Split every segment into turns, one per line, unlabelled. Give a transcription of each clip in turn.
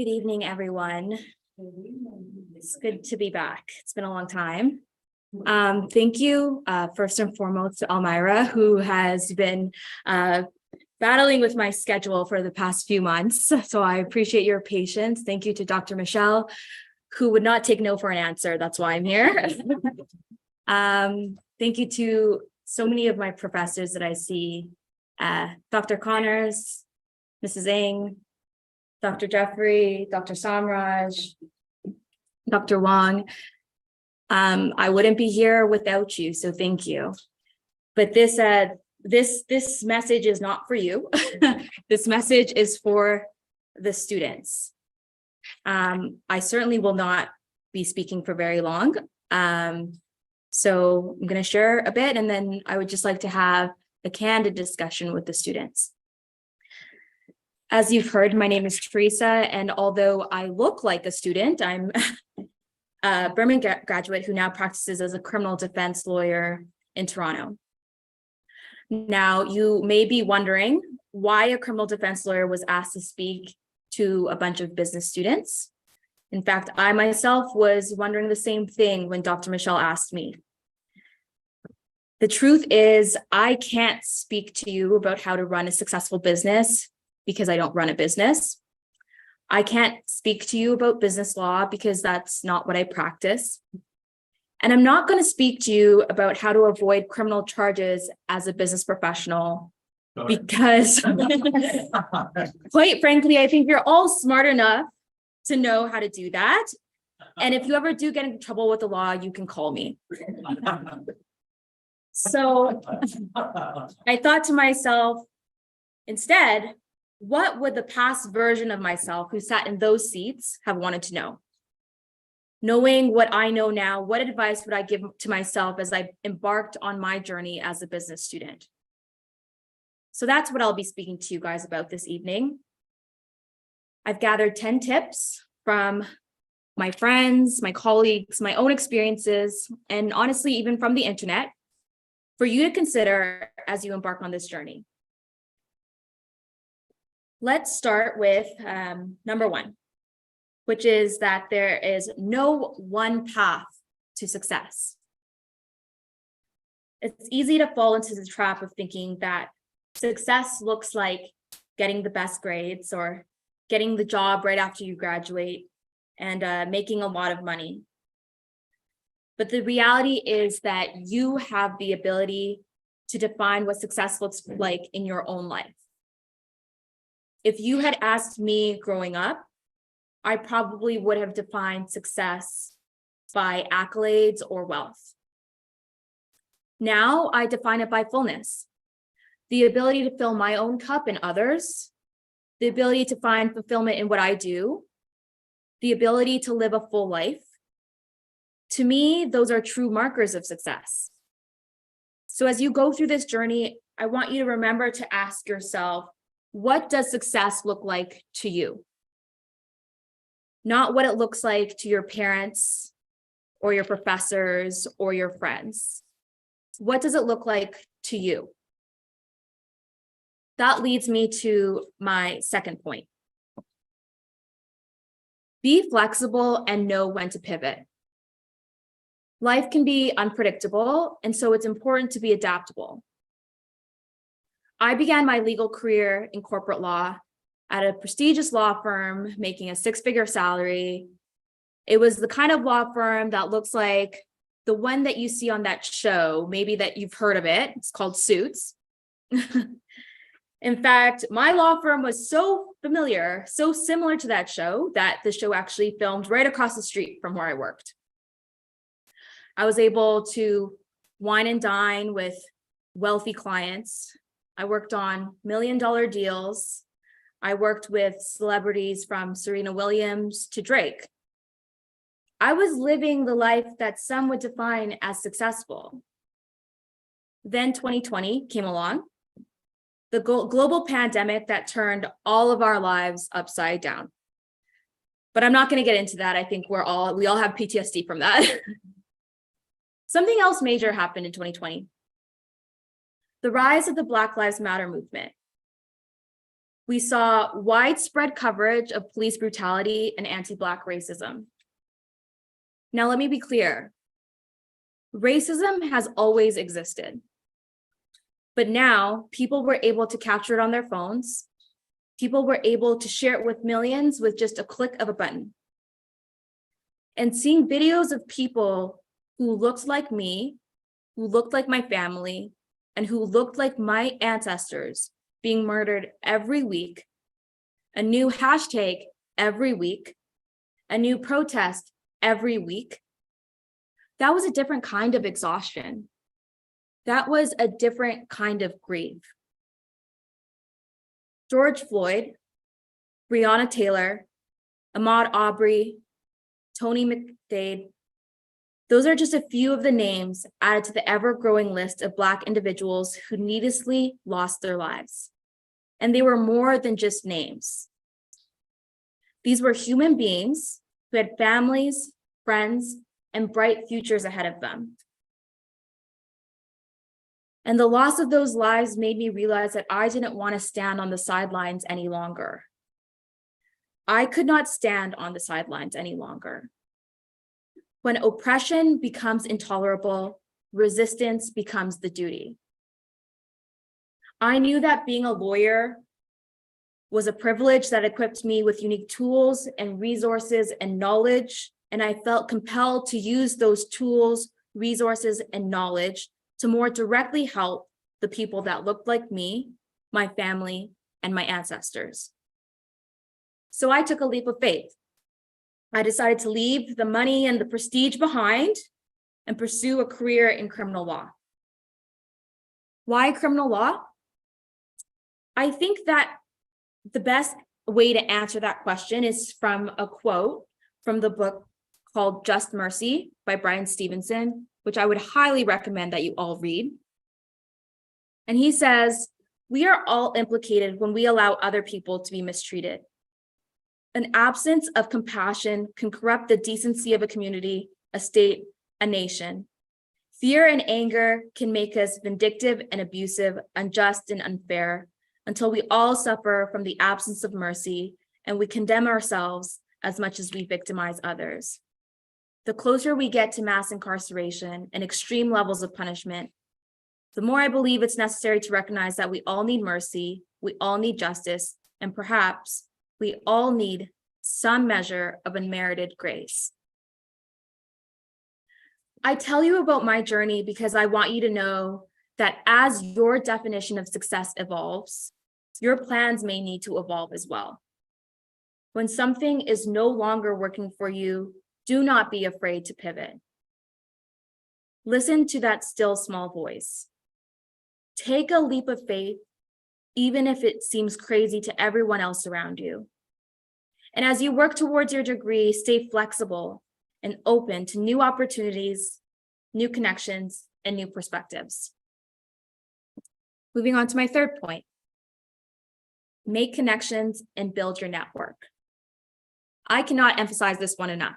Good evening, everyone. It's good to be back. It's been a long time. Thank you, first and foremost, to Elmira, who has been battling with my schedule for the past few months. So I appreciate your patience. Thank you to Dr. Michelle, who would not take no for an answer. That's why I'm here. Thank you to so many of my professors that I see, Dr. Connors, Mrs. Ng, Dr. Jeffrey, Dr. Samraj, Dr. Wong. I wouldn't be here without you, so thank you. But this message is not for you. This message is for the students. I certainly will not be speaking for very long. So I'm going to share a bit, and then I would just like to have a candid discussion with the students. As you've heard, my name is Theresa, and although I look like a student, I'm a Birmingham graduate who now practices as a criminal defense lawyer in Toronto. Now, you may be wondering why a criminal defense lawyer was asked to speak to a bunch of business students. In fact, I myself was wondering the same thing when Dr. Michelle asked me. The truth is, I can't speak to you about how to run a successful business because I don't run a business. I can't speak to you about business law because that's not what I practice. And I'm not going to speak to you about how to avoid criminal charges as a business professional because, quite frankly, I think you're all smart enough to know how to do that. And if you ever do get in trouble with the law, you can call me. So I thought to myself, instead, what would the past version of myself who sat in those seats have wanted to know? Knowing what I know now, what advice would I give to myself as I embarked on my journey as a business student? So that's what I'll be speaking to you guys about this evening. I've gathered 10 tips from my friends, my colleagues, my own experiences, and honestly, even from the internet, for you to consider as you embark on this journey. Let's start with number one, which is that there is no one path to success. It's easy to fall into the trap of thinking that success looks like getting the best grades or getting the job right after you graduate and making a lot of money. But the reality is that you have the ability to define what success looks like in your own life. If you had asked me growing up, I probably would have defined success by accolades or wealth. Now I define it by fullness, the ability to fill my own cup and others, the ability to find fulfillment in what I do, the ability to live a full life. To me, those are true markers of success. So as you go through this journey, I want you to remember to ask yourself, what does success look like to you? Not what it looks like to your parents or your professors or your friends. What does it look like to you? That leads me to my second point. Be flexible and know when to pivot. Life can be unpredictable, and so it's important to be adaptable. I began my legal career in corporate law at a prestigious law firm, making a six-figure salary. It was the kind of law firm that looks like the one that you see on that show, maybe that you've heard of it. It's called Suits. In fact, my law firm was so familiar, so similar to that show, that the show actually filmed right across the street from where I worked. I was able to wine and dine with wealthy clients. I worked on million-dollar deals. I worked with celebrities from Serena Williams to Drake. I was living the life that some would define as successful. Then 2020 came along, the global pandemic that turned all of our lives upside down. But I'm not going to get into that. I think we all have PTSD from that. Something else major happened in 2020. The rise of the Black Lives Matter movement. We saw widespread coverage of police brutality and anti-Black racism. Now, let me be clear. Racism has always existed. But now people were able to capture it on their phones. People were able to share it with millions with just a click of a button. And seeing videos of people who looked like me, who looked like my family, and who looked like my ancestors being murdered every week, a new hashtag every week, a new protest every week, that was a different kind of exhaustion. That was a different kind of grief. George Floyd, Breonna Taylor, Ahmaud Arbery, Tony McDade, those are just a few of the names added to the ever-growing list of Black individuals who needlessly lost their lives. And they were more than just names. These were human beings who had families, friends, and bright futures ahead of them. And the loss of those lives made me realize that I didn't want to stand on the sidelines any longer. I could not stand on the sidelines any longer. When oppression becomes intolerable, resistance becomes the duty. I knew that being a lawyer was a privilege that equipped me with unique tools and resources and knowledge, and I felt compelled to use those tools, resources, and knowledge to more directly help the people that looked like me, my family, and my ancestors. So I took a leap of faith. I decided to leave the money and the prestige behind and pursue a career in criminal law. Why criminal law? I think that the best way to answer that question is from a quote from the book called Just Mercy by Brian Stevenson, which I would highly recommend that you all read. And he says, "We are all implicated when we allow other people to be mistreated. An absence of compassion can corrupt the decency of a community, a state, a nation. Fear and anger can make us vindictive and abusive, unjust and unfair, until we all suffer from the absence of mercy and we condemn ourselves as much as we victimize others. The closer we get to mass incarceration and extreme levels of punishment, the more I believe it's necessary to recognize that we all need mercy, we all need justice, and perhaps we all need some measure of unmerited grace." I tell you about my journey because I want you to know that as your definition of success evolves, your plans may need to evolve as well. When something is no longer working for you, do not be afraid to pivot. Listen to that still small voice. Take a leap of faith, even if it seems crazy to everyone else around you. And as you work towards your degree, stay flexible and open to new opportunities, new connections, and new perspectives. Moving on to my third point. Make connections and build your network. I cannot emphasize this one enough.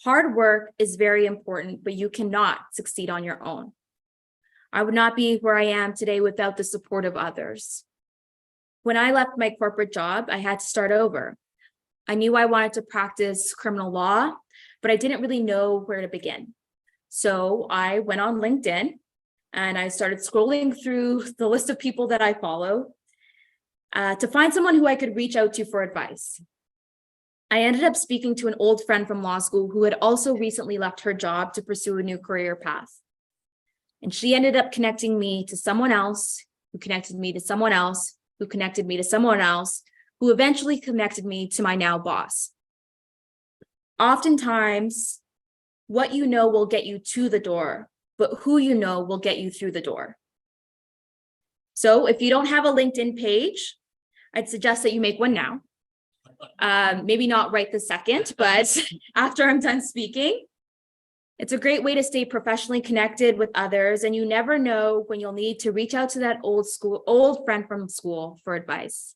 Hard work is very important, but you cannot succeed on your own. I would not be where I am today without the support of others. When I left my corporate job, I had to start over. I knew I wanted to practice criminal law, but I didn't really know where to begin. So I went on LinkedIn and I started scrolling through the list of people that I follow to find someone who I could reach out to for advice. I ended up speaking to an old friend from law school who had also recently left her job to pursue a new career path. And she ended up connecting me to someone else, who connected me to someone else, who connected me to someone else, who eventually connected me to my now boss. Oftentimes, what you know will get you to the door, but who you know will get you through the door. So if you don't have a LinkedIn page, I'd suggest that you make one now. Maybe not right this second, but after I'm done speaking. It's a great way to stay professionally connected with others, and you never know when you'll need to reach out to that old friend from school for advice.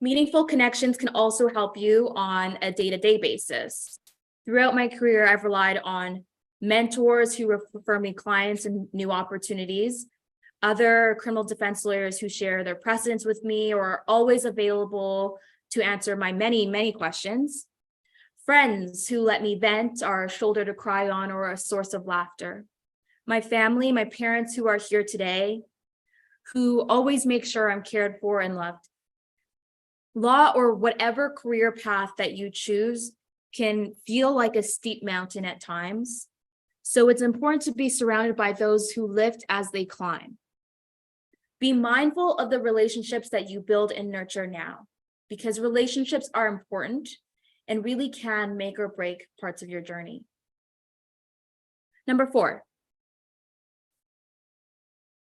Meaningful connections can also help you on a day-to-day basis. Throughout my career, I've relied on mentors who refer me clients and new opportunities, other criminal defense lawyers who share their precedents with me or are always available to answer my many, many questions, friends who let me vent, are a shoulder to cry on or a source of laughter, my family, my parents who are here today, who always make sure I'm cared for and loved. Law or whatever career path that you choose can feel like a steep mountain at times. So it's important to be surrounded by those who lift as they climb. Be mindful of the relationships that you build and nurture now, because relationships are important and really can make or break parts of your journey. Number 4,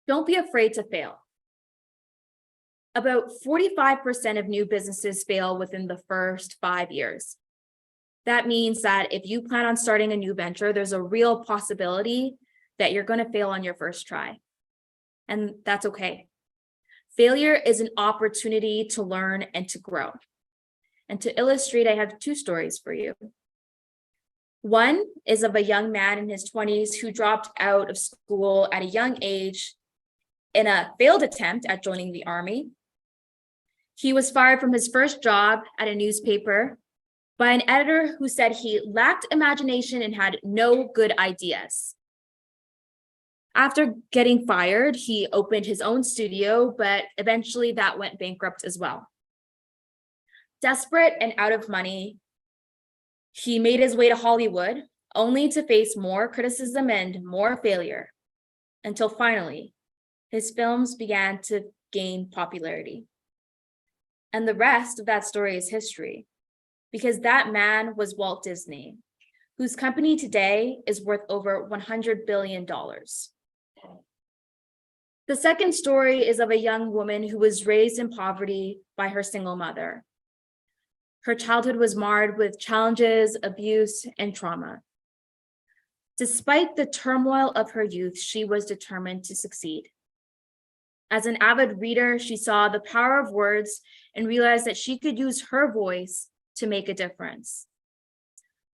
don't be afraid to fail. About 45% of new businesses fail within the first 5 years. That means that if you plan on starting a new venture, there's a real possibility that you're going to fail on your first try. And that's okay. Failure is an opportunity to learn and to grow. And to illustrate, I have 2 stories for you. One is of a young man in his 20s who dropped out of school at a young age in a failed attempt at joining the army. He was fired from his first job at a newspaper by an editor who said he lacked imagination and had no good ideas. After getting fired, he opened his own studio, but eventually that went bankrupt as well. Desperate and out of money, he made his way to Hollywood, only to face more criticism and more failure, until finally, his films began to gain popularity. And the rest of that story is history, because that man was Walt Disney, whose company today is worth over $100 billion. The second story is of a young woman who was raised in poverty by her single mother. Her childhood was marred with challenges, abuse, and trauma. Despite the turmoil of her youth, she was determined to succeed. As an avid reader, she saw the power of words and realized that she could use her voice to make a difference.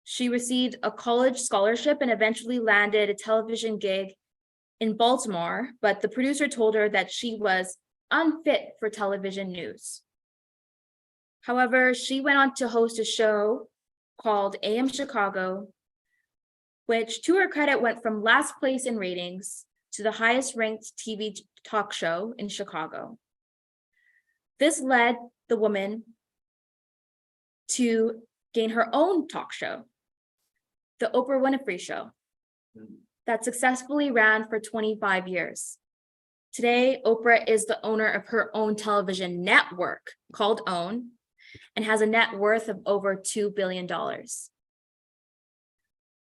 She received a college scholarship and eventually landed a television gig in Baltimore, but the producer told her that she was unfit for television news. However, she went on to host a show called AM Chicago, which to her credit went from last place in ratings to the highest ranked TV talk show in Chicago. This led the woman to gain her own talk show, The Oprah Winfrey Show, that successfully ran for 25 years. Today, Oprah is the owner of her own television network called OWN and has a net worth of over $2 billion.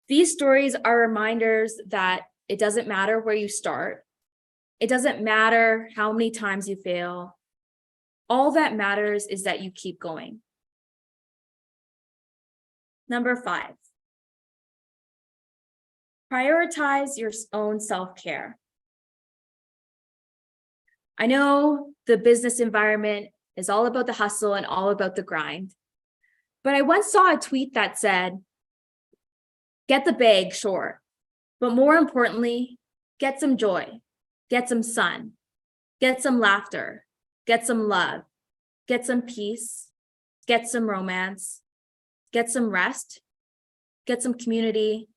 These stories are reminders that it doesn't matter where you start. It doesn't matter how many times you fail. All that matters is that you keep going. Number 5, prioritize your own self-care. I know the business environment is all about the hustle and all about the grind, but I once saw a tweet that said, get the bag, sure, but more importantly, get some joy, get some sun, get some laughter, get some love, get some peace, get some romance, get some rest, get some community,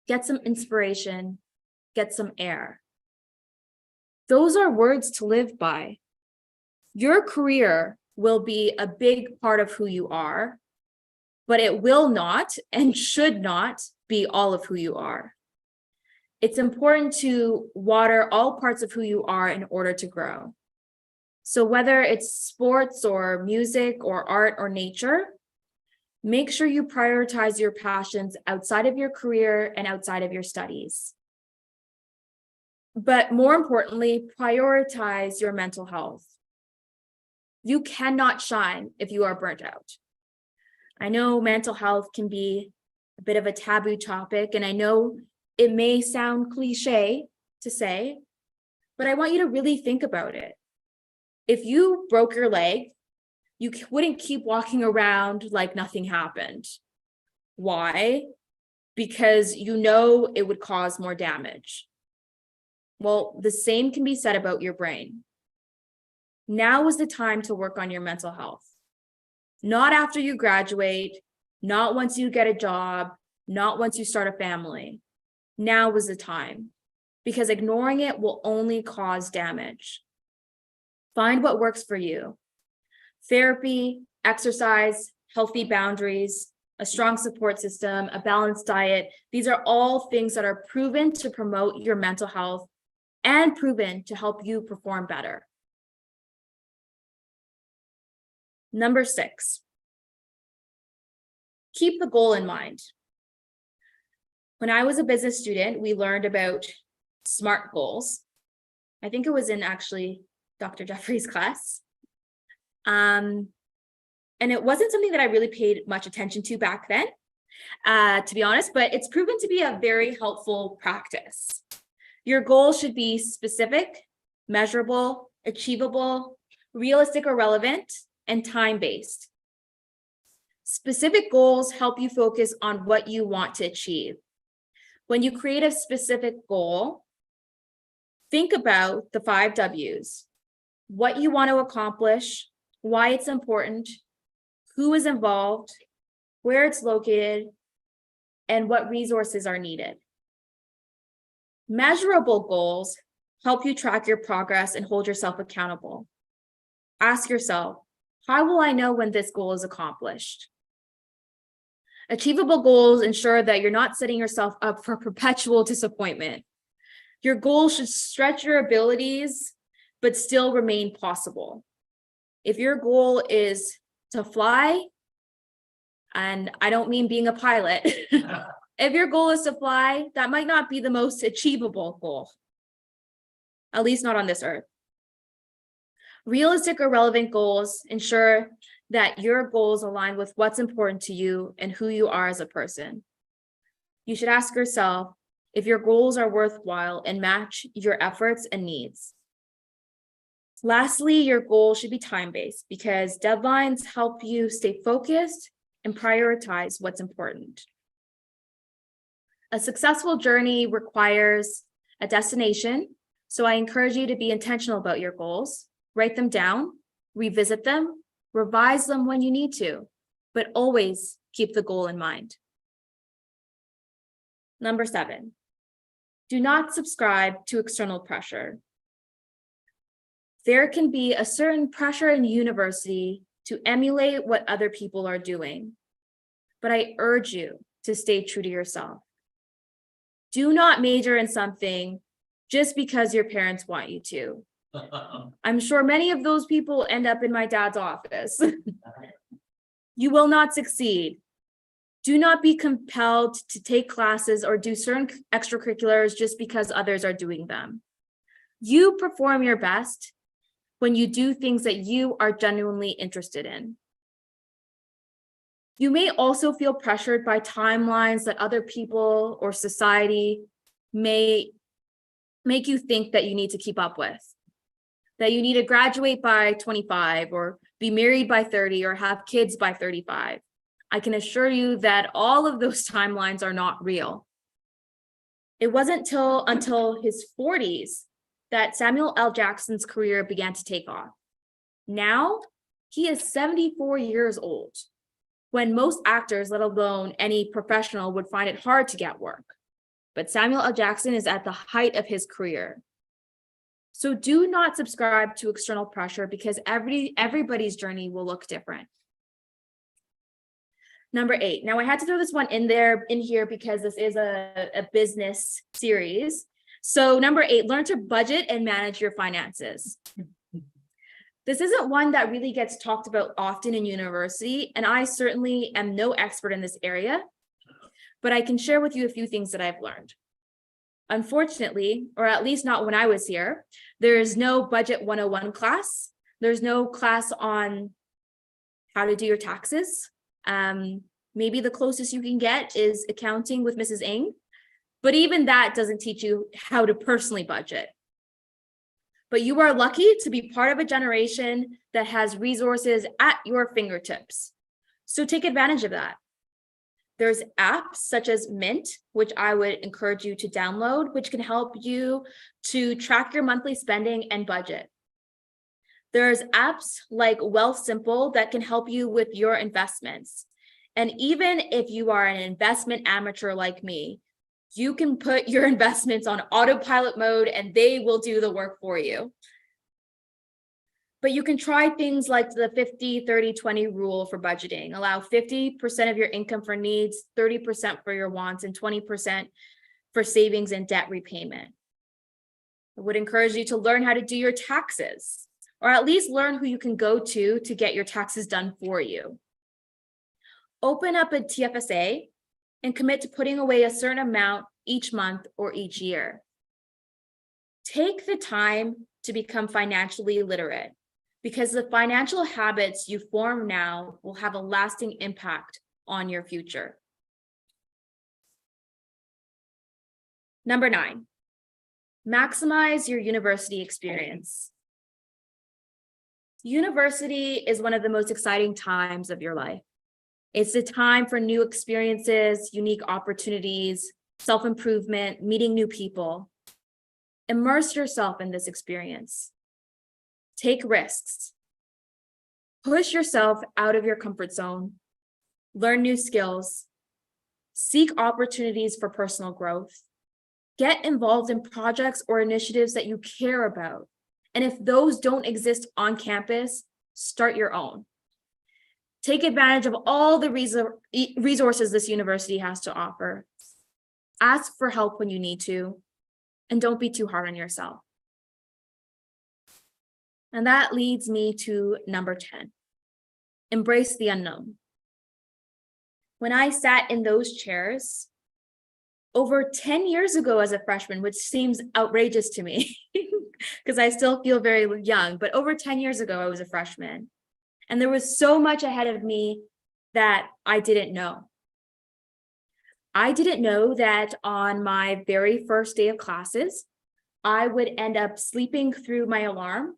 get some inspiration, get some air. Those are words to live by. Your career will be a big part of who you are, but it will not and should not be all of who you are. It's important to water all parts of who you are in order to grow. So whether it's sports or music or art or nature, make sure you prioritize your passions outside of your career and outside of your studies. But more importantly, prioritize your mental health. You cannot shine if you are burnt out. I know mental health can be a bit of a taboo topic, and I know it may sound cliche to say, but I want you to really think about it. If you broke your leg, you wouldn't keep walking around like nothing happened. Why? Because you know it would cause more damage. Well, the same can be said about your brain. Now is the time to work on your mental health. Not after you graduate, not once you get a job, not once you start a family. Now is the time, because ignoring it will only cause damage. Find what works for you. Therapy, exercise, healthy boundaries, a strong support system, a balanced diet. These are all things that are proven to promote your mental health and proven to help you perform better. Number 6, keep the goal in mind. When I was a business student, we learned about SMART goals. I think it was in actually Dr. Jeffrey's class. And it wasn't something that I really paid much attention to back then, to be honest, but it's proven to be a very helpful practice. Your goal should be specific, measurable, achievable, realistic or relevant, and time-based. Specific goals help you focus on what you want to achieve. When you create a specific goal, think about the 5 W's, what you want to accomplish, why it's important, who is involved, where it's located, and what resources are needed. Measurable goals help you track your progress and hold yourself accountable. Ask yourself, how will I know when this goal is accomplished? Achievable goals ensure that you're not setting yourself up for perpetual disappointment. Your goal should stretch your abilities, but still remain possible. If your goal is to fly, and I don't mean being a pilot, if your goal is to fly, that might not be the most achievable goal, at least not on this earth. Realistic or relevant goals ensure that your goals align with what's important to you and who you are as a person. You should ask yourself if your goals are worthwhile and match your efforts and needs. Lastly, your goal should be time-based because deadlines help you stay focused and prioritize what's important. A successful journey requires a destination, so I encourage you to be intentional about your goals, write them down, revisit them, revise them when you need to, but always keep the goal in mind. Number 7, do not subscribe to external pressure. There can be a certain pressure in university to emulate what other people are doing, but I urge you to stay true to yourself. Do not major in something just because your parents want you to. I'm sure many of those people end up in my dad's office. You will not succeed. Do not be compelled to take classes or do certain extracurriculars just because others are doing them. You perform your best when you do things that you are genuinely interested in. You may also feel pressured by timelines that other people or society may make you think that you need to keep up with, that you need to graduate by 25 or be married by 30 or have kids by 35. I can assure you that all of those timelines are not real. It wasn't until his 40s that Samuel L. Jackson's career began to take off. Now, he is 74 years old, when most actors, let alone any professional, would find it hard to get work. But Samuel L. Jackson is at the height of his career. So do not subscribe to external pressure because everybody's journey will look different. Number 8. Now I had to throw this one in here because this is a business series. So number 8, learn to budget and manage your finances. This isn't one that really gets talked about often in university, and I certainly am no expert in this area, but I can share with you a few things that I've learned. Unfortunately, or at least not when I was here, there is no Budget 101 class. There's no class on how to do your taxes. Maybe the closest you can get is accounting with Mrs. Ng, but even that doesn't teach you how to personally budget. But you are lucky to be part of a generation that has resources at your fingertips. So take advantage of that. There's apps such as Mint, which I would encourage you to download, which can help you to track your monthly spending and budget. There's apps like Wealth Simple that can help you with your investments. And even if you are an investment amateur like me, you can put your investments on autopilot mode and they will do the work for you. But you can try things like the 50-30-20 rule for budgeting. Allow 50% of your income for needs, 30% for your wants, and 20% for savings and debt repayment. I would encourage you to learn how to do your taxes, or at least learn who you can go to get your taxes done for you. Open up a TFSA and commit to putting away a certain amount each month or each year. Take the time to become financially literate, because the financial habits you form now will have a lasting impact on your future. Number 9, maximize your university experience. University is one of the most exciting times of your life. It's a time for new experiences, unique opportunities, self-improvement, meeting new people. Immerse yourself in this experience. Take risks. Push yourself out of your comfort zone. Learn new skills. Seek opportunities for personal growth. Get involved in projects or initiatives that you care about. And if those don't exist on campus, start your own. Take advantage of all the resources this university has to offer. Ask for help when you need to, and don't be too hard on yourself. And that leads me to number 10, embrace the unknown. When I sat in those chairs over 10 years ago as a freshman, which seems outrageous to me because I still feel very young, but over 10 years ago, I was a freshman. And there was so much ahead of me that I didn't know. I didn't know that on my very first day of classes, I would end up sleeping through my alarm,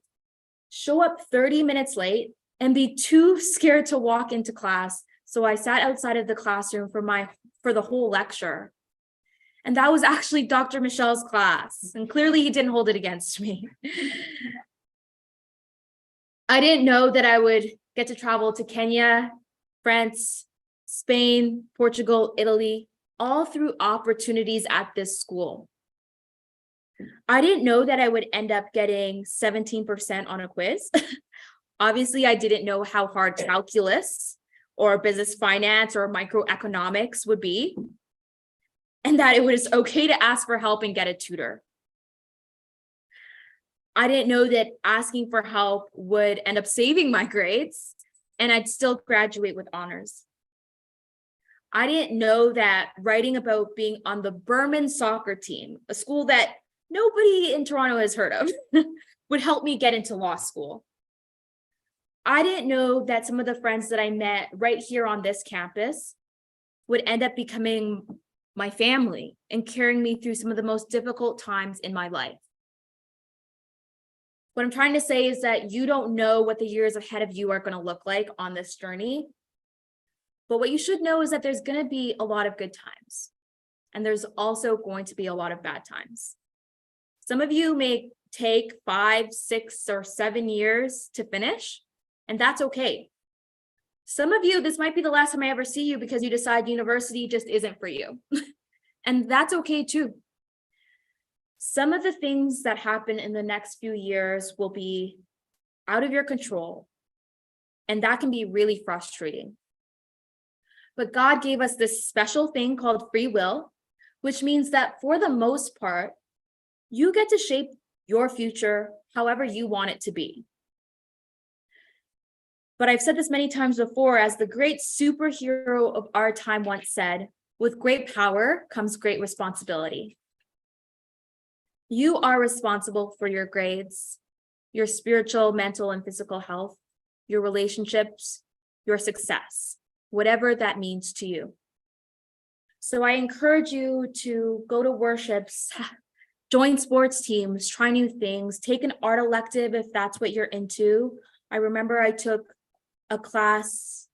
show up 30 minutes late, and be too scared to walk into class. So I sat outside of the classroom for the whole lecture. And that was actually Dr. Michelle's class. And clearly he didn't hold it against me. I didn't know that I would get to travel to Kenya, France, Spain, Portugal, Italy, all through opportunities at this school. I didn't know that I would end up getting 17% on a quiz. Obviously, I didn't know how hard calculus or business finance or microeconomics would be, and that it was okay to ask for help and get a tutor. I didn't know that asking for help would end up saving my grades and I'd still graduate with honors. I didn't know that writing about being on the Burman soccer team, a school that nobody in Toronto has heard of, would help me get into law school. I didn't know that some of the friends that I met right here on this campus would end up becoming my family and carrying me through some of the most difficult times in my life. What I'm trying to say is that you don't know what the years ahead of you are going to look like on this journey. But what you should know is that there's going to be a lot of good times. And there's also going to be a lot of bad times. Some of you may take 5, 6, or 7 years to finish, and that's okay. Some of you, this might be the last time I ever see you because you decide university just isn't for you. And that's okay too. Some of the things that happen in the next few years will be out of your control, and that can be really frustrating. But God gave us this special thing called free will, which means that for the most part, you get to shape your future however you want it to be. But I've said this many times before, as the great superhero of our time once said, with great power comes great responsibility. You are responsible for your grades, your spiritual, mental, and physical health, your relationships, your success, whatever that means to you. So I encourage you to go to worships, join sports teams, try new things, take an art elective if that's what you're into. I remember I took a class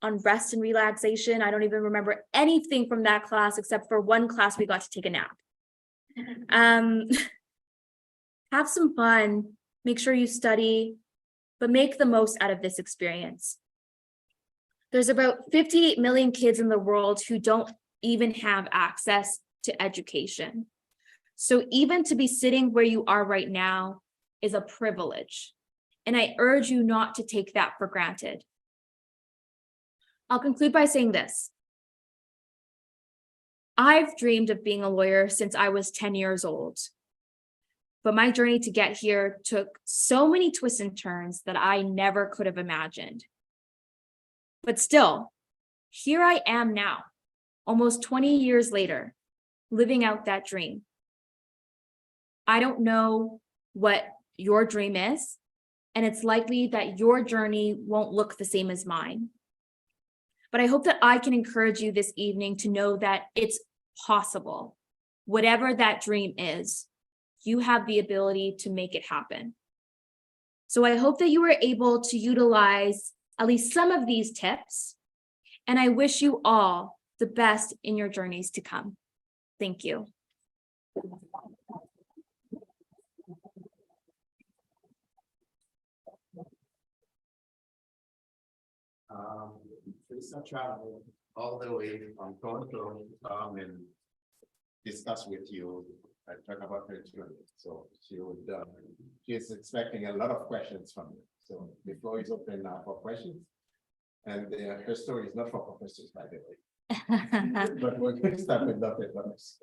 on rest and relaxation. I don't even remember anything from that class except for one class we got to take a nap. Have some fun, make sure you study, but make the most out of this experience. There's about 58 million kids in the world who don't even have access to education. So even to be sitting where you are right now is a privilege. And I urge you not to take that for granted. I'll conclude by saying this. I've dreamed of being a lawyer since I was 10 years old. But my journey to get here took so many twists and turns that I never could have imagined. But still, here I am now, almost 20 years later, living out that dream. I don't know what your dream is, and it's likely that your journey won't look the same as mine. But I hope that I can encourage you this evening to know that it's possible. Whatever that dream is, you have the ability to make it happen. So I hope that you were able to utilize at least some of these tips, and I wish you all the best in your journeys to come. Thank you.
Theresa traveled all the way from Toronto to come and discuss with you and talk about her journey. So she's expecting a lot of questions from you. So the floor is open now for questions. And her story is not for professors, by the way. But we're going to start with Dr. Thomas.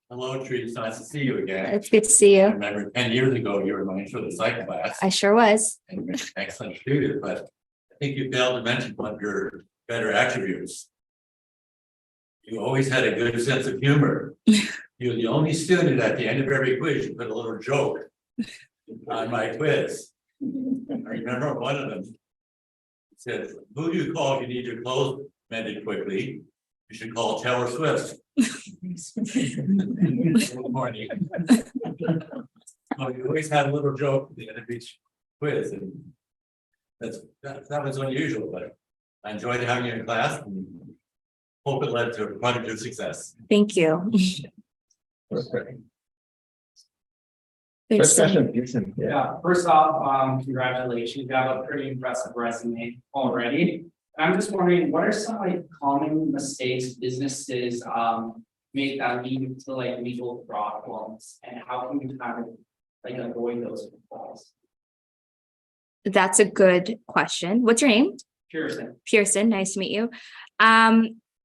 Hello, Theresa. Nice to see you again.
It's good to see
I
you.
remember 10 years ago, you were my intro to psych class.
I sure was.
And you're an excellent student, but I think you failed to mention one of your better attributes. You always had a good sense of humor. You're the only student at the end of every quiz, you put a little joke on my quiz. I remember one of them said, who do you call if you need your clothes mended quickly? You should call Taylor Swift. Morning. You always had a little joke at the end of each quiz, and that was unusual, but I enjoyed having you in class and hope it led to quite a good success.
Thank you.
First question, Pearson.
Yeah, first off, congratulations. You have a pretty impressive resume already. I'm just wondering, what are some like common mistakes businesses make that lead to like legal problems, and how can we kind of like avoid those pitfalls?
That's a good question. What's your name?
Pearson.
Pearson, nice to meet you.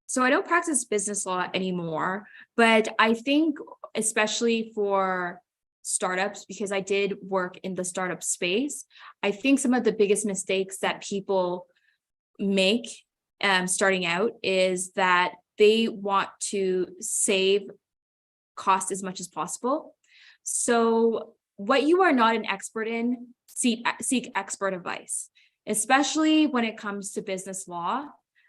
So I don't practice business law anymore, but I think especially for startups, because I did work in the startup space, I think some of the biggest mistakes that people make starting out is that they want to save cost as much as possible. So what you are not an expert in, seek expert advice, especially when it comes to business law.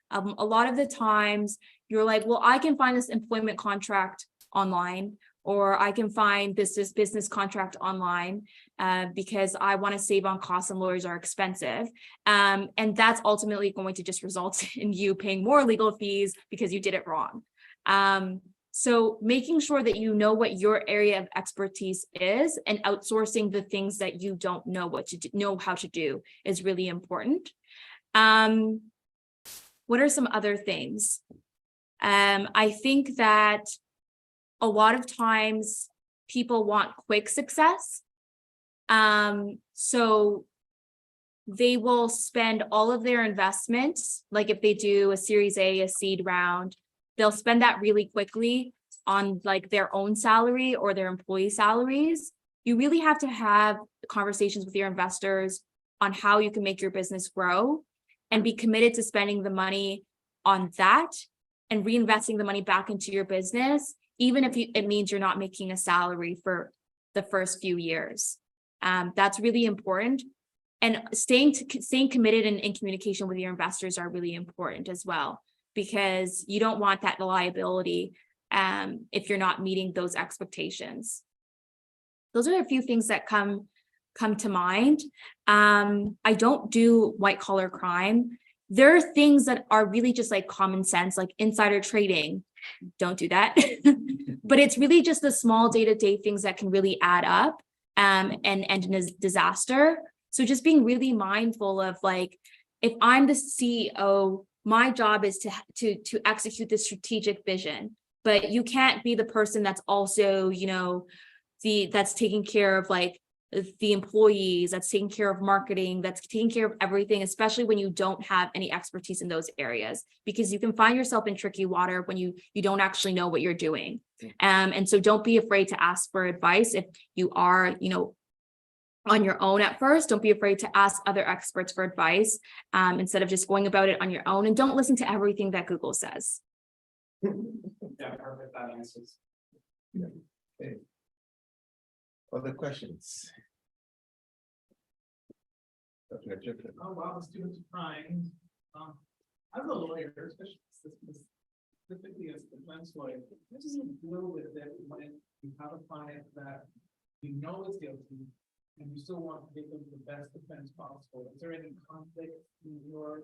A lot of the times you're like, well, I can find this employment contract online, or I can find this business contract online because I want to save on costs and lawyers are expensive. And that's ultimately going to just result in you paying more legal fees because you did it wrong. So making sure that you know what your area of expertise is and outsourcing the things that you don't know know how to do is really important. What are some other things? I think that a lot of times people want quick success. So they will spend all of their investments, like if they do a Series A, a seed round, they'll spend that really quickly on like their own salary or their employee salaries. You really have to have conversations with your investors on how you can make your business grow and be committed to spending the money on that and reinvesting the money back into your business, even if it means you're not making a salary for the first few years. That's really important. And staying committed and in communication with your investors are really important as well, because you don't want that liability if you're not meeting those expectations. Those are a few things that come to mind. I don't do white collar crime. there are things that are really just like common sense, like insider trading. Don't do that. But it's really just the small day-to-day things that can really add up and end in a disaster. So just being really mindful of like, if I'm the CEO, my job is to execute the strategic vision, but you can't be the person that's also, you know, that's taking care of like the employees, that's taking care of marketing, that's taking care of everything, especially when you don't have any expertise in those areas, because you can find yourself in tricky water when you don't actually know what you're doing. And so don't be afraid to ask for advice. If you are, you know, on your own at first, don't be afraid to ask other experts for advice instead of just going about it on your own, and don't listen to everything that Google says.
Yeah, perfect, that answers.
Okay. Other questions? Dr. Jeffrey?
Oh, wow, the students are crying. As a lawyer, specifically as a defense lawyer, this is a little bit that when you have a client that you know is guilty and you still want to give them the best defense possible. Is there any conflict in your,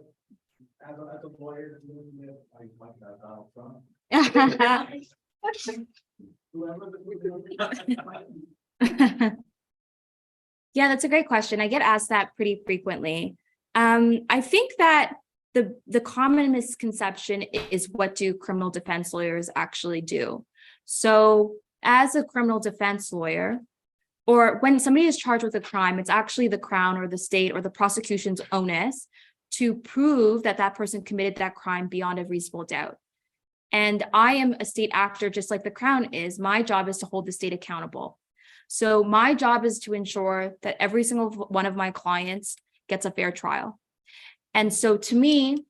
as a lawyer dealing with like Donald Trump? Whoever
Yeah, that's a great question. I get asked that pretty frequently. I think that the common misconception is, what do criminal defense lawyers actually do? So as a criminal defense lawyer, or when somebody is charged with a crime, it's actually the Crown or the state or the prosecution's onus to prove that that person committed that crime beyond a reasonable doubt. And I am a state actor, just like the Crown is. My job is to hold the state accountable. So my job is to ensure that every single one of my clients gets a fair trial. And so to me,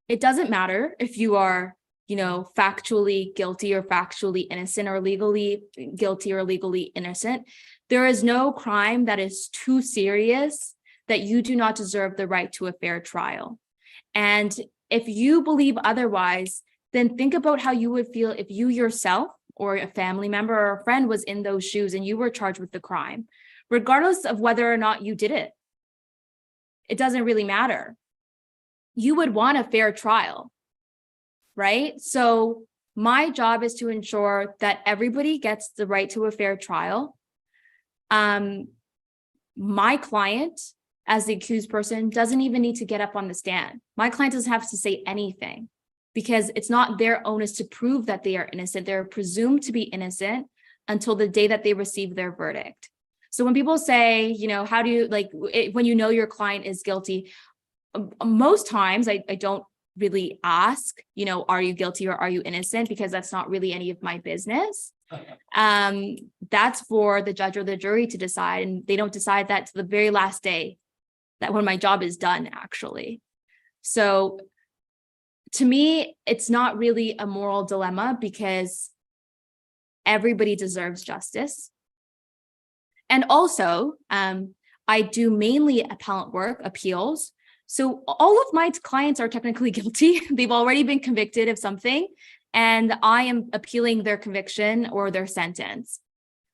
it doesn't matter if you are, you know, factually guilty or factually innocent, or legally guilty or legally innocent. There is no crime that is too serious that you do not deserve the right to a fair trial. And if you believe otherwise, then think about how you would feel if you yourself or a family member or a friend was in those shoes and you were charged with the crime, regardless of whether or not you did it. It doesn't really matter. You would want a fair trial, right? So my job is to ensure that everybody gets the right to a fair trial. My client, as the accused person, doesn't even need to get up on the stand. My client doesn't have to say anything, because it's not their onus to prove that they are innocent. They're presumed to be innocent until the day that they receive their verdict. So when people say, you know, how do you, like, when you know your client is guilty, most times I don't really ask, you know, are you guilty or are you innocent? Because that's not really any of my business. That's for the judge or the jury to decide. And they don't decide that to the very last day, that when my job is done, actually. So to me, it's not really a moral dilemma, because everybody deserves justice. And also, I do mainly appellate work, appeals. So all of my clients are technically guilty. They've already been convicted of something, and I am appealing their conviction or their sentence.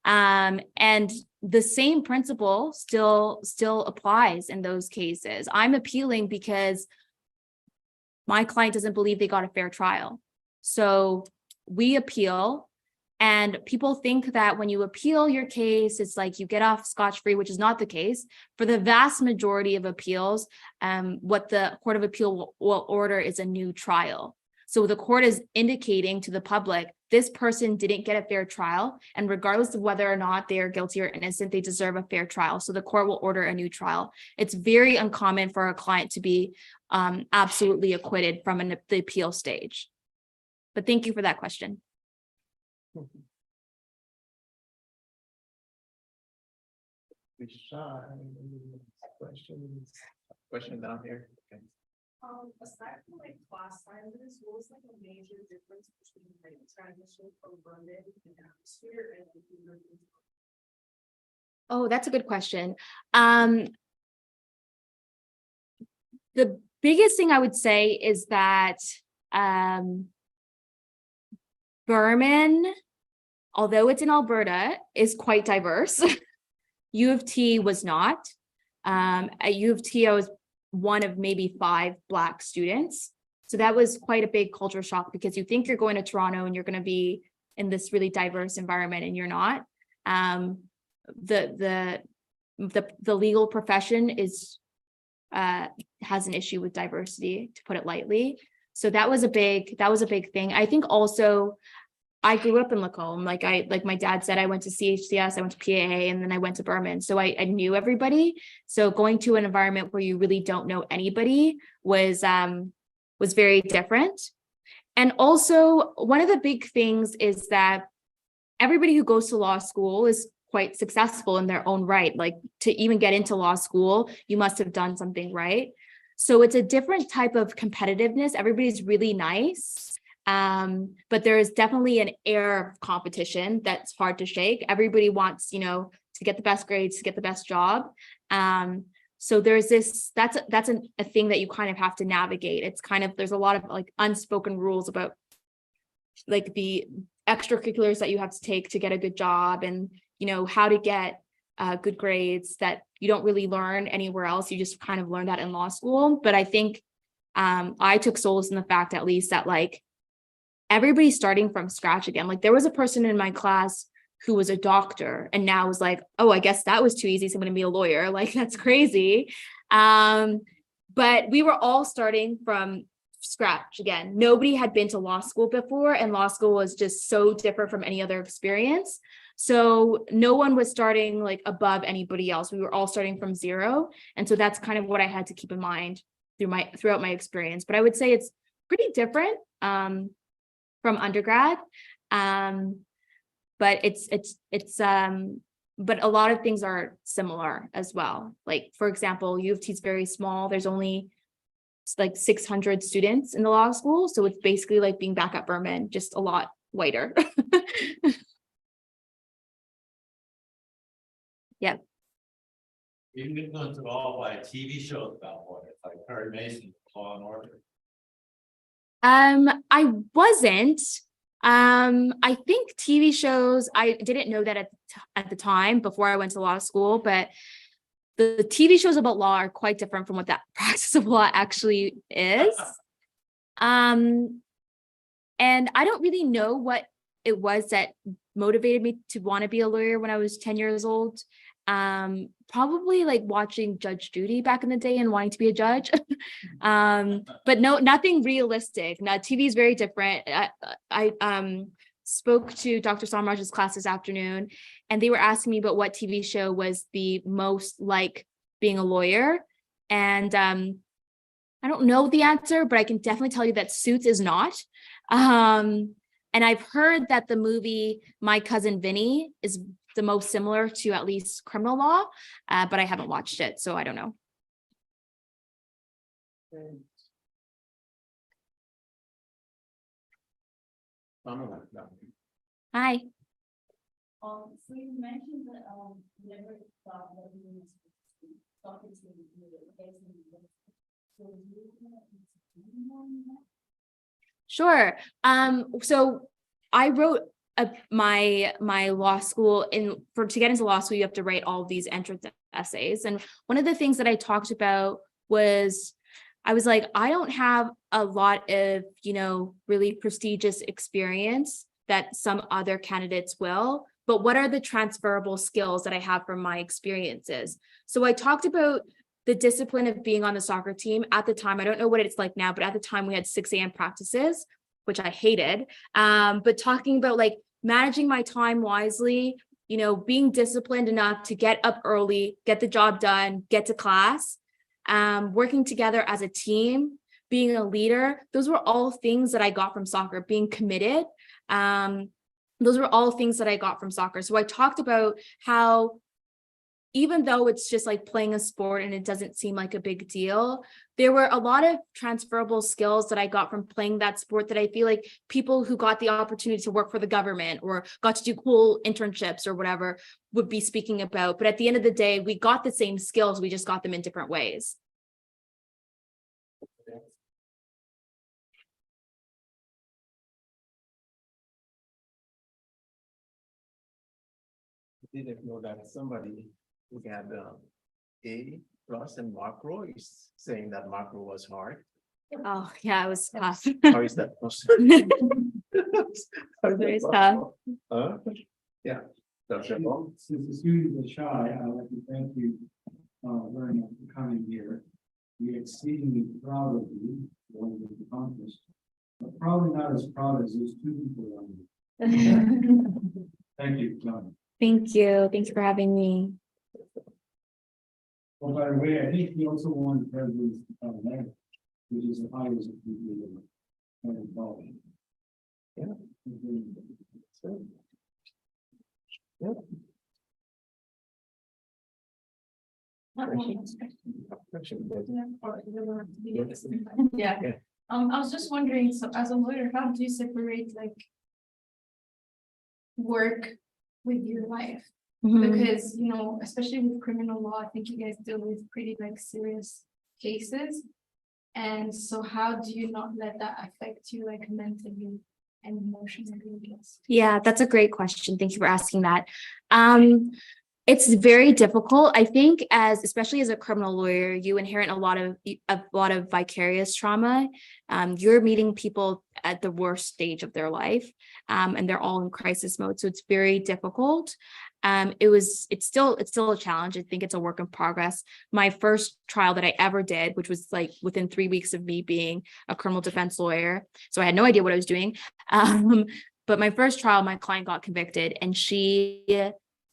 And the same principle still applies in those cases. I'm appealing because my client doesn't believe they got a fair trial. So we appeal, and people think that when you appeal your case, it's like you get off scotch-free, which is not the case. For the vast majority of appeals, what the Court of Appeal will order is a new trial. So the court is indicating to the public, this person didn't get a fair trial, and regardless of whether or not they are guilty or innocent, they deserve a fair trial. So the court will order a new trial. It's very uncommon for a client to be absolutely acquitted from the appeal stage. But thank you for that question.
Question down here. Okay.
Aside from like class sizes, what was like a major difference between like transition from Berlin and atmosphere and
Oh, that's a good question. The biggest thing I would say is that Berman, although it's in Alberta, is quite diverse. U of T was not. At U of T, I was one of maybe 5 Black students. So that was quite a big culture shock because you think you're going to Toronto and you're going to be in this really diverse environment and you're not. The legal profession is has an issue with diversity, to put it lightly. So that was a big thing. I think also I grew up in Lacombe. Like my dad said, I went to CHCS, I went to PAA, and then I went to Berman. So I knew everybody. So going to an environment where you really don't know anybody was very different. And also one of the big things is that everybody who goes to law school is quite successful in their own right. Like to even get into law school, you must have done something right. So it's a different type of competitiveness. Everybody's really nice. But there is definitely an air of competition that's hard to shake. Everybody wants, to get the best grades, to get the best job. So there's this, that's a thing that you kind of have to navigate. It's kind of, there's a lot of like unspoken rules about like the extracurriculars that you have to take to get a good job and, how to get good grades that you don't really learn anywhere else. You just kind of learn that in law school. But I think I took solace in the fact, at least, that like everybody's starting from scratch again. Like there was a person in my class who was a doctor and now was like, oh, I guess that was too easy, so I'm going to be a lawyer. Like that's crazy. But we were all starting from scratch again. Nobody had been to law school before, and law school was just so different from any other experience. So no one was starting like above anybody else. We were all starting from zero. And so that's kind of what I had to keep in mind throughout my experience. But I would say it's pretty different from undergrad. But but a lot of things are similar as well. Like, for example, U of T is very small. There's only like 600 students in the law school. So it's basically like being back at Berman, just a lot whiter. Yeah.
You've been influenced at all by TV shows about lawyers, like Perry Mason, Law and Order?
I wasn't. I think TV shows, I didn't know that at the time before I went to law school, but the TV shows about law are quite different from what that practice of law actually is. And I don't really know what it was that motivated me to want to be a lawyer when I was 10 years old. Probably like watching Judge Judy back in the day and wanting to be a judge. But no, nothing realistic. Now TV is very different. I spoke to Dr. Samraj's class this afternoon, and they were asking me about what TV show was the most like being a lawyer. And I don't know the answer, but I can definitely tell you that Suits is not. And I've heard that the movie My Cousin Vinny is the most similar to at least criminal law, but I haven't watched it, so I don't know. Hi.
So you mentioned that you never thought that you were talking to
Sure. So I wrote my law school to get into law school, you have to write all of these entrance essays. And one of the things that I talked about was, I was like, I don't have a lot of, really prestigious experience that some other candidates will, but what are the transferable skills that I have from my experiences? So I talked about the discipline of being on the soccer team at the time. I don't know what it's like now, but at the time we had 6 a.m. practices, which I hated. But talking about like managing my time wisely, being disciplined enough to get up early, get the job done, get to class, working together as a team, being a leader. Those were all things that I got from soccer, being committed. Those were all things that I got from soccer. So I talked about how even though it's just like playing a sport and it doesn't seem like a big deal, there were a lot of transferable skills that I got from playing that sport that I feel like people who got the opportunity to work for the government or got to do cool internships or whatever would be speaking about. But at the end of the day, we got the same skills, we just got them in different ways.
Didn't know that somebody who had A Ross and macro is saying that macro was hard.
Oh, yeah, it was tough.
How is that possible? How is that
Very tough.
possible? Yeah. Dr. Bong?
Since the students are shy, I'd like to thank you very much for coming here. We're exceedingly proud of you, for what you've accomplished. But probably not as proud as those two people around you. Thank you, John.
Thank you. Thanks for having me.
Well, by the way, I think he also won the president's medal, which is the highest of the involved.
Yeah. So, yeah.
Yeah, I was just wondering, so as a lawyer, how do you separate like work with your life?
Mhm.
Because, you know, especially with criminal law, I think you guys deal with pretty like serious cases. And so how do you not let that affect you like mentally and emotionally, I guess?
Yeah, that's a great question. Thank you for asking that. It's very difficult. I think especially as a criminal lawyer, you inherit a lot of vicarious trauma. You're meeting people at the worst stage of their life, and they're all in crisis mode. So it's very difficult. It's still a challenge. I think it's a work in progress. My first trial that I ever did, which was like within 3 weeks of me being a criminal defense lawyer, so I had no idea what I was doing. But my first trial, my client got convicted, and she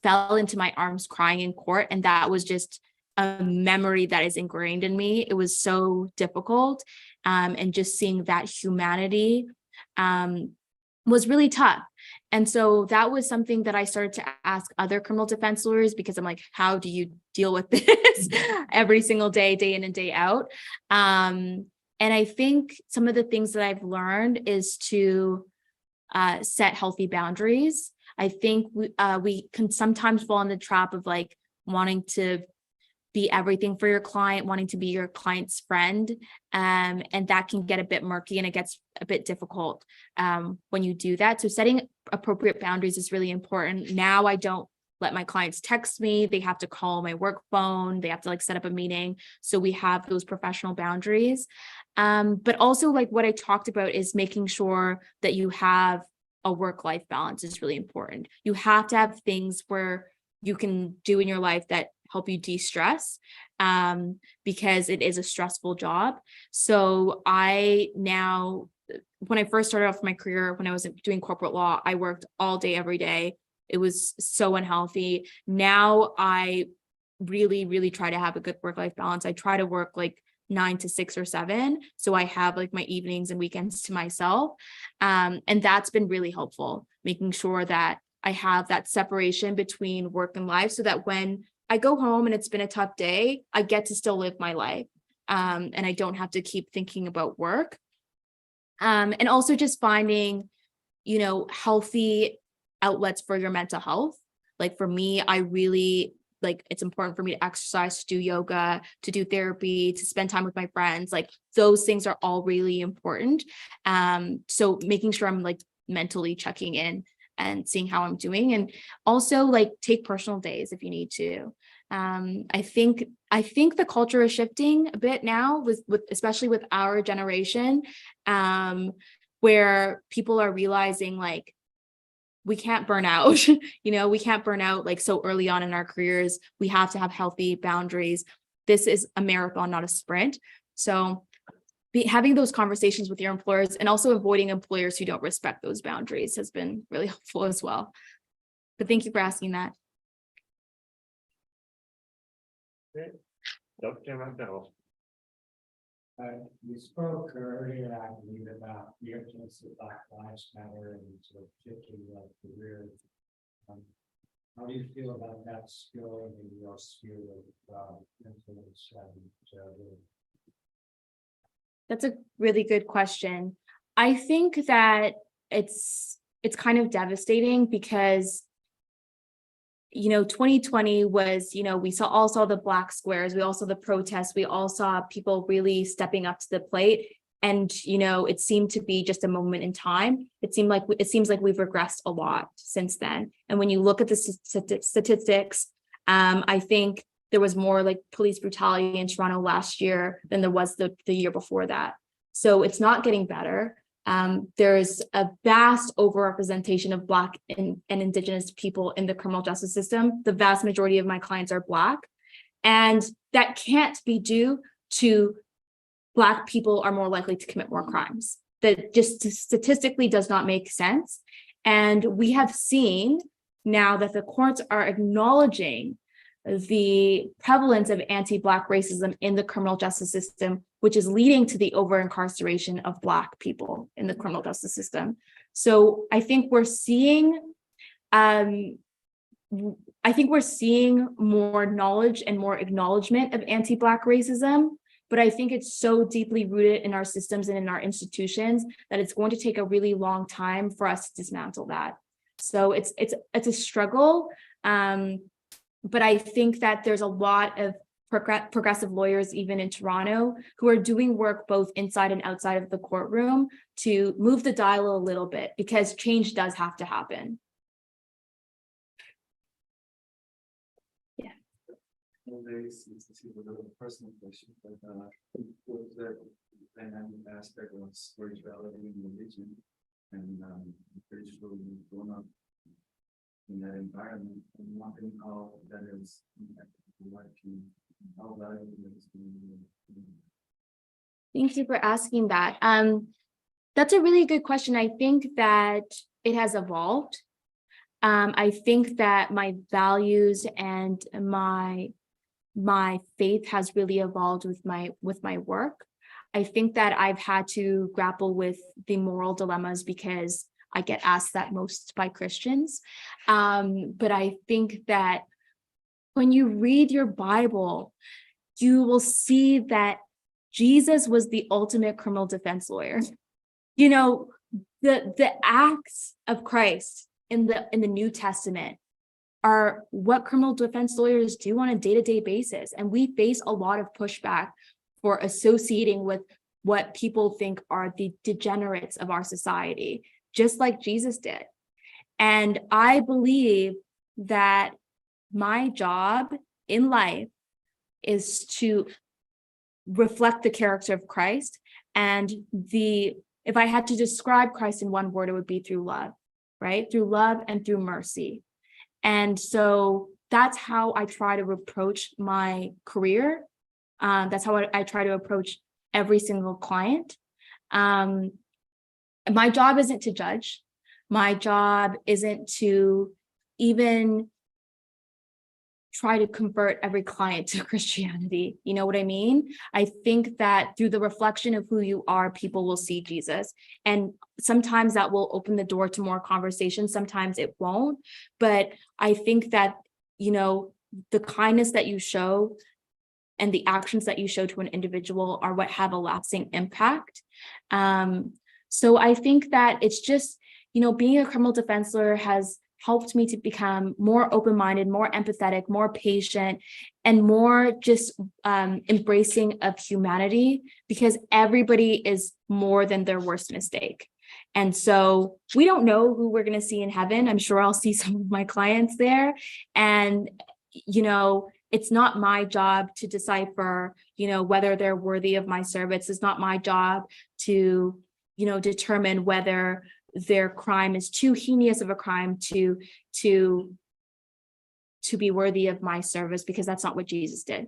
fell into my arms crying in court, and that was just a memory that is ingrained in me. It was so difficult, and just seeing that humanity was really tough. And so that was something that I started to ask other criminal defense lawyers, because I'm like, how do you deal with this every single day, day in and day out? And I think some of the things that I've learned is to set healthy boundaries. I think we can sometimes fall in the trap of like wanting to be everything for your client, wanting to be your client's friend. And that can get a bit murky, and it gets a bit difficult when you do that. So setting appropriate boundaries is really important. Now I don't let my clients text me. They have to call my work phone. They have to like set up a meeting. So we have those professional boundaries. But also like what I talked about is making sure that you have a work-life balance is really important. You have to have things where you can do in your life that help you de-stress, because it is a stressful job. So when I first started off my career, when I was doing corporate law, I worked all day, every day. It was so unhealthy. Now I really, really try to have a good work-life balance. I try to work like 9 to 6 or 7. So I have like my evenings and weekends to myself. And that's been really helpful, making sure that I have that separation between work and life, so that when I go home and it's been a tough day, I get to still live my life. And I don't have to keep thinking about work. And also just finding, healthy outlets for your mental health. Like for me, I really it's important for me to exercise, to do yoga, to do therapy, to spend time with my friends. Like those things are all really important. So making sure I'm like mentally checking in and seeing how I'm doing, and also like take personal days if you need to. I think the culture is shifting a bit now with especially with our generation, where people are realizing like we can't burn out, we can't burn out like so early on in our careers. We have to have healthy boundaries. This is a marathon, not a sprint. So having those conversations with your employers, and also avoiding employers who don't respect those boundaries, has been really helpful as well. But thank you for asking that.
Dr. McDowell.
You spoke earlier, I believe, about the influence of Black Lives Matter and sort of shifting your career. How do you feel about that skill in your sphere of influence?
That's a really good question. I think that it's kind of devastating because 2020 was, we all saw the Black squares, we all saw the protests, we all saw people really stepping up to the plate. And, it seemed to be just a moment in time. It seems like we've regressed a lot since then. And when you look at the statistics, I think there was more like police brutality in Toronto last year than there was the year before that. So it's not getting better. There's a vast overrepresentation of Black and Indigenous people in the criminal justice system. The vast majority of my clients are Black, and that can't be due to Black people are more likely to commit more crimes. That just statistically does not make sense. And we have seen now that the courts are acknowledging the prevalence of anti-Black racism in the criminal justice system, which is leading to the over-incarceration of Black people in the criminal justice system. So I think we're seeing, more knowledge and more acknowledgement of anti-Black racism, but I think it's so deeply rooted in our systems and in our institutions that it's going to take a really long time for us to dismantle that. So it's a struggle. But I think that there's a lot of progressive lawyers, even in Toronto, who are doing work both inside and outside of the courtroom to move the dial a little bit, because change does have to happen. Yeah.
Well, very seems to see a little personal question, but was there a dynamic aspect of spirituality and religion? And I'm pretty sure you've grown up in that environment, and wondering how that is impacted life and how valuable it is to you.
Thank you for asking that. That's a really good question. I think that it has evolved. I think that my values and my faith has really evolved with my work. I think that I've had to grapple with the moral dilemmas because I get asked that most by Christians. But I think that when you read your Bible, you will see that Jesus was the ultimate criminal defense lawyer. You know, the acts of Christ in the New Testament are what criminal defense lawyers do on a day-to-day basis. And we face a lot of pushback for associating with what people think are the degenerates of our society, just like Jesus did. And I believe that my job in life is to reflect the character of Christ. And if I had to describe Christ in one word, it would be through love, right? Through love and through mercy. And so that's how I try to approach my career. That's how I try to approach every single client. My job isn't to judge. My job isn't to even try to convert every client to Christianity. You know what I mean? I think that through the reflection of who you are, people will see Jesus. And sometimes that will open the door to more conversation. Sometimes it won't. But I think that, you know, the kindness that you show and the actions that you show to an individual are what have a lasting impact. So I think that it's just, you know, being a criminal defense lawyer has helped me to become more open-minded, more empathetic, more patient, and more just embracing of humanity, because everybody is more than their worst mistake. And so we don't know who we're going to see in heaven. I'm sure I'll see some of my clients there. And, you know, it's not my job to decipher, you know, whether they're worthy of my service. It's not my job to, you know, determine whether their crime is too heinous of a crime to be worthy of my service, because that's not what Jesus did.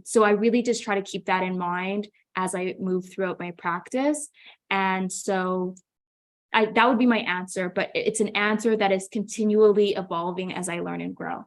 So I really just try to keep that in mind as I move throughout my practice. And so that would be my answer, but it's an answer that is continually evolving as I learn and grow.